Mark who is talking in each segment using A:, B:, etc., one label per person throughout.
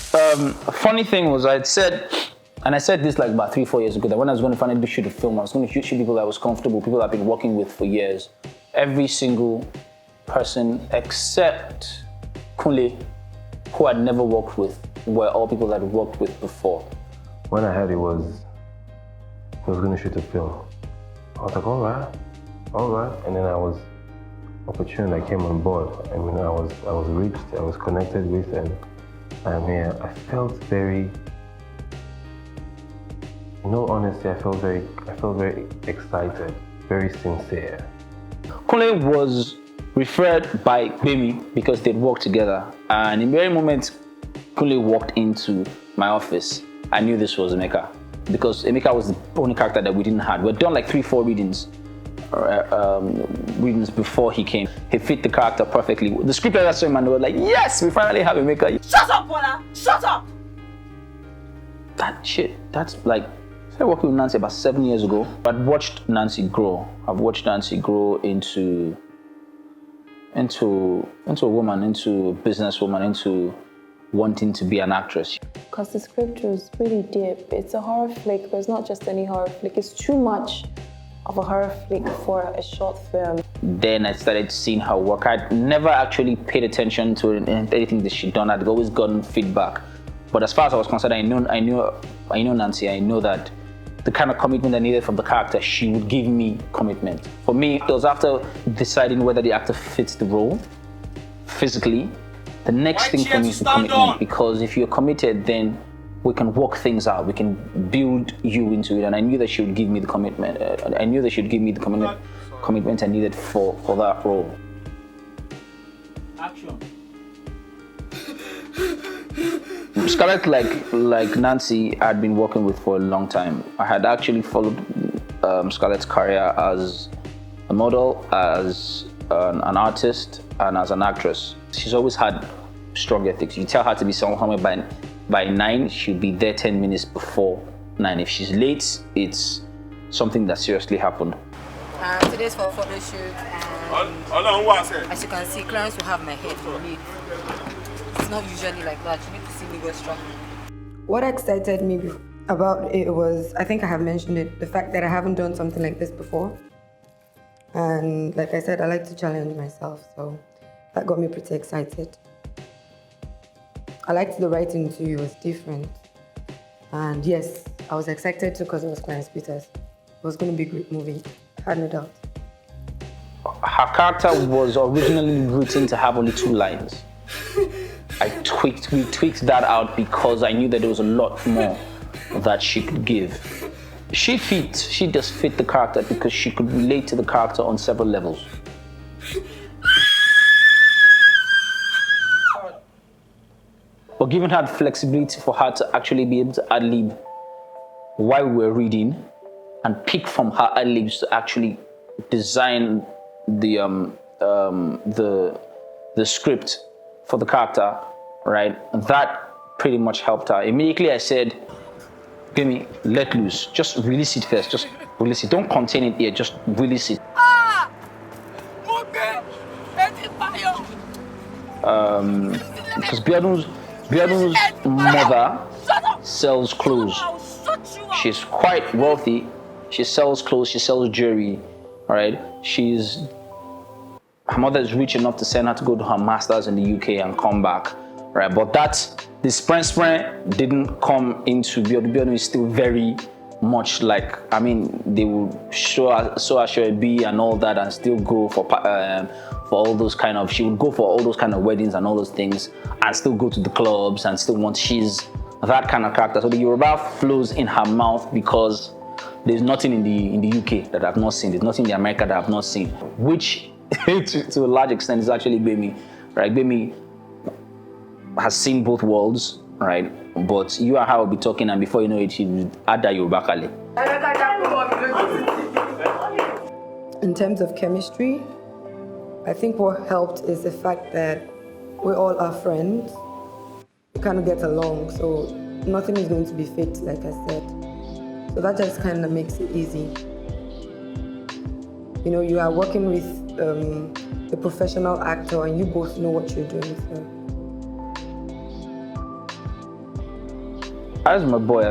A: Funny thing was I said this like about 3-4 years ago, that when I was going to finally shoot a film, I was going to shoot people that I was comfortable, people I've been working with for years. Every single person except Kunle, who I'd never worked with, were all people that I'd worked with before.
B: When I heard he was going to shoot a film, I was like, all right. And then I was opportune. I came on board. I mean, I was reached, I was connected with, and I'm here. I felt very, in all honesty, I felt very excited, very sincere.
A: Kunle was referred by Bemi because they'd worked together, and in the very moment Kunle walked into my office, I knew this was Emeka, because Emeka was the only character that we didn't have. We'd done like 3-4 readings before he came. He fit the character perfectly. The scriptwriter saw him and they were like, yes, we finally have Emeka.
C: Shut up, Bola! Shut up!
A: That's like, I started working with Nancy about 7 years ago. I'd watched Nancy grow. I've watched Nancy grow into a woman, into a businesswoman, into wanting to be an actress.
D: Because the script was really deep. It's a horror flick, but it's not just any horror flick. It's too much of a horror flick for a short film.
A: Then I started seeing her work. I'd never actually paid attention to anything that she'd done. I'd always gotten feedback. But as far as I was concerned, I know Nancy. I know that the kind of commitment I needed from the character, she would give me commitment. For me, it was after deciding whether the actor fits the role physically. The next thing for me is the commitment, because if you're committed, then we can work things out. We can build you into it. And I knew that she would give me the commitment. I knew that she would give me the commitment I needed for that role.
C: Action.
A: Scarlett, like Nancy, I'd been working with for a long time. I had actually followed Scarlett's career as a model, as an artist, and as an actress. She's always had strong ethics. You tell her to be somewhere by 9, she'll be there 10 minutes before 9. If she's late, it's something that seriously happened.
E: Today's for a photo shoot. As you can see, Clarence will have my head for me. It's not usually like that. You need to see me go strong.
F: What excited me about it was, I think I have mentioned it, the fact that I haven't done something like this before. And like I said, I like to challenge myself, so that got me pretty excited. I liked the writing too, it was different. And yes, I was excited too because it was Clarence Peters. It was going to be a great movie, I had no doubt.
A: Her character was originally written to have only 2 lines. We tweaked that out because I knew that there was a lot more that she could give. She just fit the character because she could relate to the character on several levels. But given her the flexibility for her to actually be able to ad-lib while we were reading and pick from her ad-libs to actually design the script for the character, right? That pretty much helped her. Immediately I said, Gimme, let loose. Just release it first. Just release it. Don't contain it here. Just release it. Because Biadu's mother sells clothes. She's quite wealthy. She sells clothes. She sells jewelry. All right. Her mother is rich enough to send her to go to her masters in the UK and come back. Right. But the sprint didn't come into Biadu. Biadu is still very much like, I mean, they will show her a B and all that and still go for all those kind of, she would go for all those kind of weddings and all those things and still go to the clubs and still want, she's that kind of character. So the Yoruba flows in her mouth because there's nothing in the UK that I've not seen. There's nothing in America that I've not seen, which to a large extent is actually Bemi, right? Bemi has seen both worlds, right? But you and her will be talking, and before you know it, she will add that Yoruba Kale.
F: In terms of chemistry, I think what helped is the fact that we all are friends. We kind of get along, so nothing is going to be fake, like I said. So that just kind of makes it easy. You know, you are working with a professional actor, and you both know what you're doing. So
A: As my boy,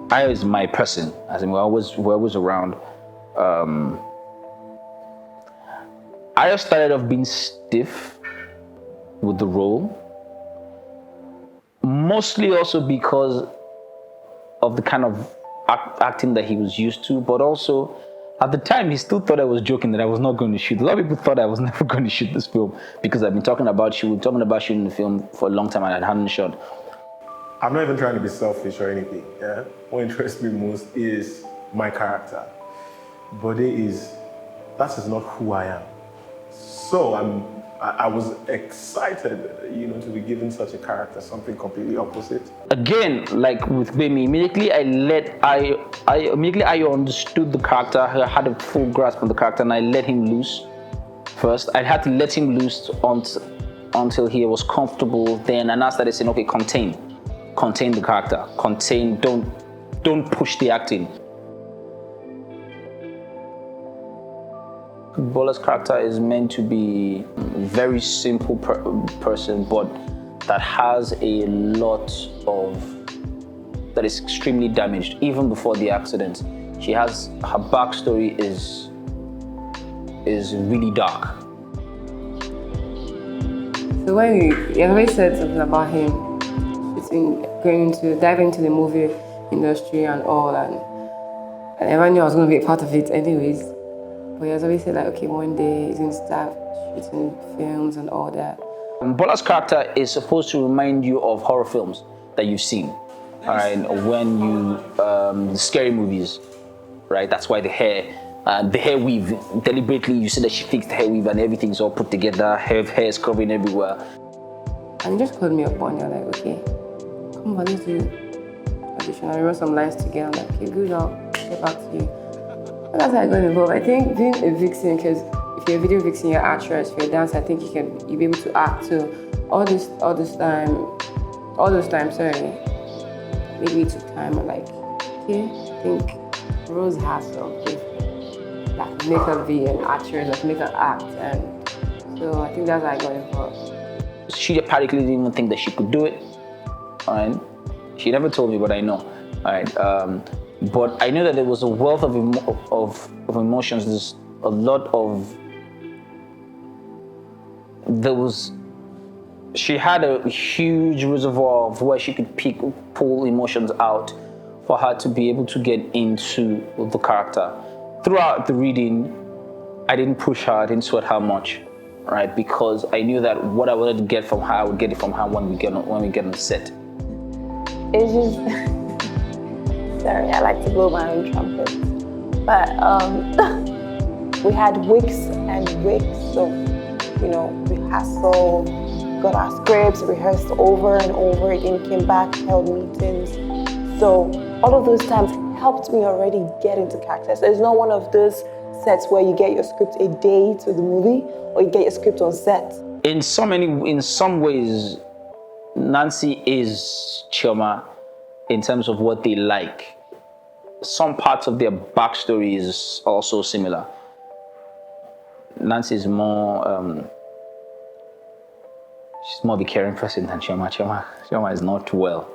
A: I is my person. As in, we're always around. I just started off being stiff with the role, mostly also because of the kind of acting that he was used to, but also at the time he still thought I was joking that I was not going to shoot. A lot of people thought I was never going to shoot this film because I've been talking about shooting the film for a long time and I hadn't shot.
G: I'm not even trying to be selfish or anything. Yeah? What interests me most is my character. But that is not who I am. So I was excited, to be given such a character, something completely opposite.
A: Again, like with Bemi, immediately I understood the character. I had a full grasp of the character, and I let him loose first. I had to let him loose until he was comfortable. Then, and I started saying, okay, contain the character, don't push the acting. Bola's character is meant to be a very simple person, but that has a lot that is extremely damaged, even before the accident. Her backstory is really dark.
H: So when you always said something about him, diving into the movie industry and all, and everyone knew I was going to be a part of it anyways. But he has always said like, okay, one day he's going to start shooting films and all that.
A: Bola's character is supposed to remind you of horror films that you've seen, right? When you, the scary movies, right? That's why the hair weave, deliberately you see that she fixed the hair weave and everything's all put together, hair is covering everywhere.
H: And he just called me up one day, like, okay, come on, let's do audition. I wrote some lines together, I'm like, okay, good, I'll get back to you. And that's how I got involved. I think being a vixen, because if you're a video vixen, you're an actress, if you're a dancer, I think you'll be able to act. So all those times, maybe it took time. I'm like, okay, I think Rose has something that make her be an actress, that make her act. And so I think that's how I got involved.
A: She apparently didn't even think that she could do it. All right. She never told me, but I know. All right. But I knew that there was a wealth of emotions. There's a lot of. She had a huge reservoir of where she could pull emotions out for her to be able to get into the character. Throughout the reading, I didn't push her, I didn't sweat her much, right? Because I knew that what I wanted to get from her, I would get it from her when we get on the set.
D: It's just. Sorry, I like to blow my own trumpet. But we had weeks and weeks of, rehearsal, got our scripts, rehearsed over and over again, came back, held meetings. So all of those times helped me already get into characters. There's not one of those sets where you get your script a day to the movie or you get your script on set.
A: In some ways, Nancy is Chioma in terms of what they like. Some parts of their backstory is also similar. Nancy is more, she's more of a caring person than Chioma. Chioma is not well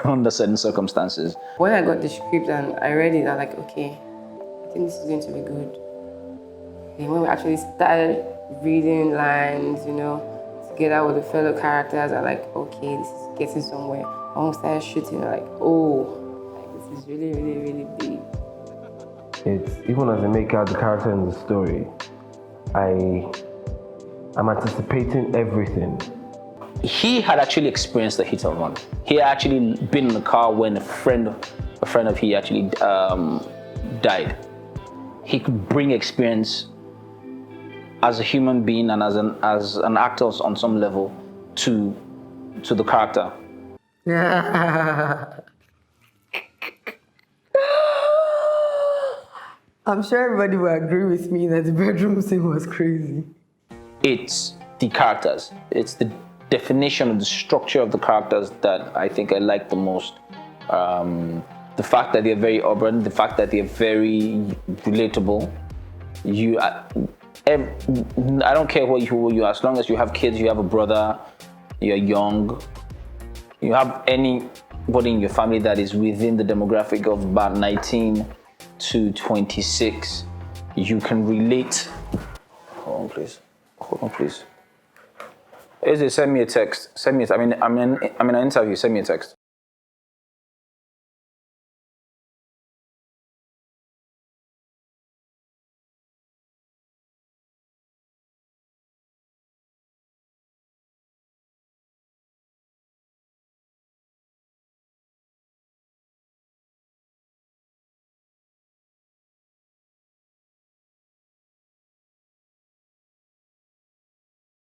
A: under certain circumstances.
H: When I got the script and I read it, I'm like, okay, I think this is going to be good. And when we actually started reading lines, together with the fellow characters, I'm like, okay, this is getting somewhere. When we started shooting, I'm like, oh, this is really, really, really big.
B: It's even as I make out the character in the story, I'm anticipating everything.
A: He had actually experienced a hit and run. He had actually been in the car when a friend of his actually died. He could bring experience as a human being and as an actor on some level to the character.
F: I'm sure everybody will agree with me that the bedroom scene was crazy.
A: It's the characters. It's the definition of the structure of the characters that I think I like the most. The fact that they're very urban, the fact that they're very relatable. I don't care what you are, as long as you have kids, you have a brother, you're young, you have anybody in your family that is within the demographic of about 19 to 26, you can relate. Hold on, please. Eze, send me a text. I'm in an interview. Send me a text.